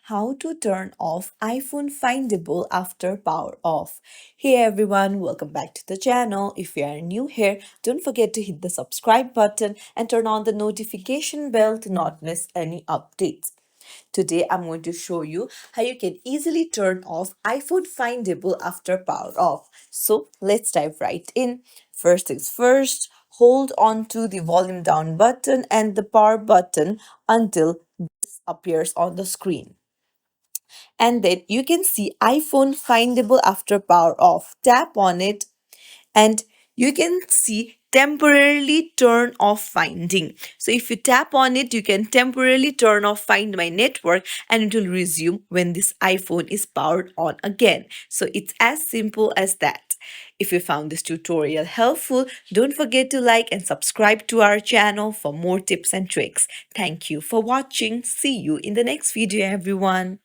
how to turn off iPhone Findable after power off. Hey everyone, welcome back to the channel. If you are new here, don't forget to hit the subscribe button and turn on the notification bell to not miss any updates. Today I'm going to show you how you can easily turn off iPhone Findable after power off. So let's dive right in. First things first, hold on to the volume down button and the power button until this appears on the screen. And then you can see iPhone Findable after power off. Tap on it and you can see temporarily turn off finding. So if you tap on it, you can temporarily turn off find my network and it will resume when this iPhone is powered on again. So it's as simple as that. If you found this tutorial helpful, don't forget to like and subscribe to our channel for more tips and tricks. Thank you for watching. See you in the next video, everyone.